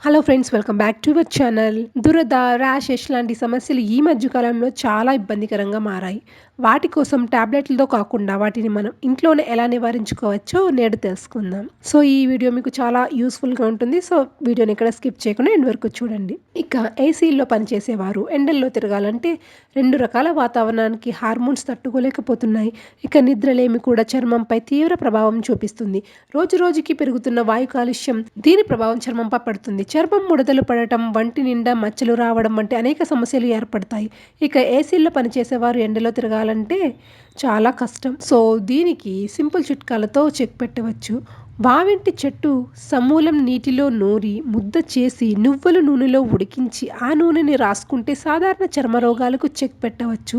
Hello friends, welcome back to your channel. దురద, rashes లాంటి సమస్యలు ఈ మధ్య కాలంలో చాలా ఇబ్బందికరంగా మారాయి. వాటి కోసం టాబ్లెట్లతో కాకుండా వాటిని మనం ఇంట్లోనే ఎలా నివారించుకోవచ్చో నేడు తెలుసుకుందాం. సో ఈ వీడియో మీకు చాలా యూస్ఫుల్గా ఉంటుంది. సో వీడియోని ఎక్కడ స్కిప్ చేయకుండా ఎండ్ వరకు చూడండి. ఇక ఏసీల్లో పనిచేసేవారు ఎండల్లో తిరగాలంటే రెండు రకాల వాతావరణానికి హార్మోన్స్ తట్టుకోలేకపోతున్నాయి. ఇక నిద్రలేమి కూడా చర్మంపై తీవ్ర ప్రభావం చూపిస్తుంది. రోజు రోజుకి పెరుగుతున్న వాయు కాలుష్యం దీని ప్రభావం చర్మంపై పడుతుంది. చర్మం ముడతలు పడటం, వంటి నిండా మచ్చలు రావడం వంటి అనేక సమస్యలు ఏర్పడతాయి. ఇక ఏసీల్లో పనిచేసేవారు ఎండలో తిరగాలంటే చాలా కష్టం. సో దీనికి సింపుల్ చిట్కాలతో చెక్ పెట్టవచ్చు. వావింటి చెట్టు సమూలం నీటిలో నూరి ముద్ద చేసి నువ్వుల నూనెలో ఉడికించి ఆ నూనెని రాసుకుంటే సాధారణ చర్మ రోగాలకు చెక్ పెట్టవచ్చు.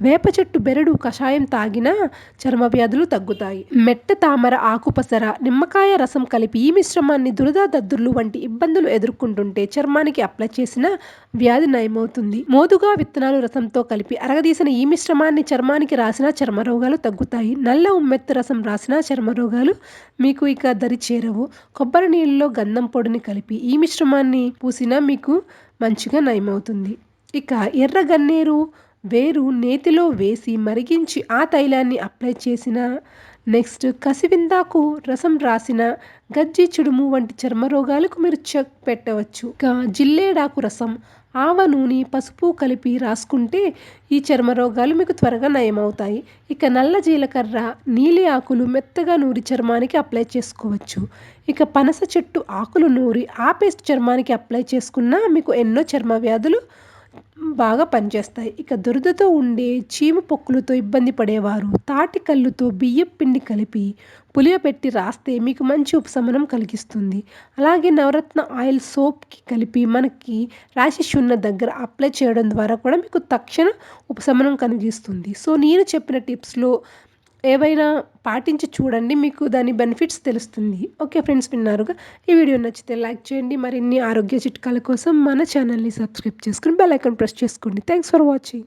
వేప చెట్టు బెరడు కషాయం తాగినా చర్మ వ్యాధులు తగ్గుతాయి. మెట్ట తామర ఆకుపసర నిమ్మకాయ రసం కలిపి ఈ మిశ్రమాన్ని దురద, దద్దుర్లు వంటి ఇబ్బందులు ఎదుర్కొంటుంటే చర్మానికి అప్లై చేసిన వ్యాధి నయమవుతుంది. మోదుగా విత్తనాలు రసంతో కలిపి అరగదీసిన ఈ మిశ్రమాన్ని చర్మానికి రాసినా చర్మ రోగాలు తగ్గుతాయి. నల్ల ఉమ్మెత్త రసం రాసినా చర్మ రోగాలు మీకు ఇక దరి చేరవు. కొబ్బరి నీళ్ళలో గంధం పొడిని కలిపి ఈ మిశ్రమాన్ని పూసినా మీకు మంచిగా నయమవుతుంది. ఇక ఎర్ర గన్నేరు వేరు నేతిలో వేసి మరిగించి ఆ తైలాన్ని అప్లై చేసిన, నెక్స్ట్ కసివిందాకు రసం రాసిన, గజ్జి చుడుము వంటి చర్మ రోగాలకు మీరు చెక్ పెట్టవచ్చు. ఇక జిల్లేడాకు రసం, ఆవ నూనె, పసుపు కలిపి రాసుకుంటే ఈ చర్మ రోగాలు మీకు త్వరగా నయమవుతాయి. ఇక నల్ల జీలకర్ర, నీలి ఆకులు మెత్తగా నూరి చర్మానికి అప్లై చేసుకోవచ్చు. ఇక పనస చెట్టు ఆకులు నూరి ఆ పేస్ట్ చర్మానికి అప్లై చేసుకున్నా మీకు ఎన్నో చర్మ వ్యాధులు బాగా పనిచేస్తాయి. ఇక దురదతో ఉండే చీము పొక్కులతో ఇబ్బంది పడేవారు తాటి కల్లుతో బియ్యం పిండి కలిపి పులియబెట్టి రాస్తే మీకు మంచి ఉపశమనం కలిగిస్తుంది. అలాగే నవరత్న ఆయిల్ సోప్కి కలిపి మనకి ర్యాషెస్ ఉన్న దగ్గర అప్లై చేయడం ద్వారా కూడా మీకు తక్షణ ఉపశమనం కలిగిస్తుంది. సో నేను చెప్పిన టిప్స్లో ఏవైనా పాటించి చూడండి, మీకు దాని బెనిఫిట్స్ తెలుస్తుంది. ఓకే ఫ్రెండ్స్, విన్నారుగా. ఈ వీడియో నచ్చితే లైక్ చేయండి. మరిన్ని ఆరోగ్య చిట్కాల కోసం మన ఛానల్ని సబ్స్క్రైబ్ చేసుకుని బెల్ ఐకాన్ ప్రెస్ చేసుకోండి. Thanks for watching.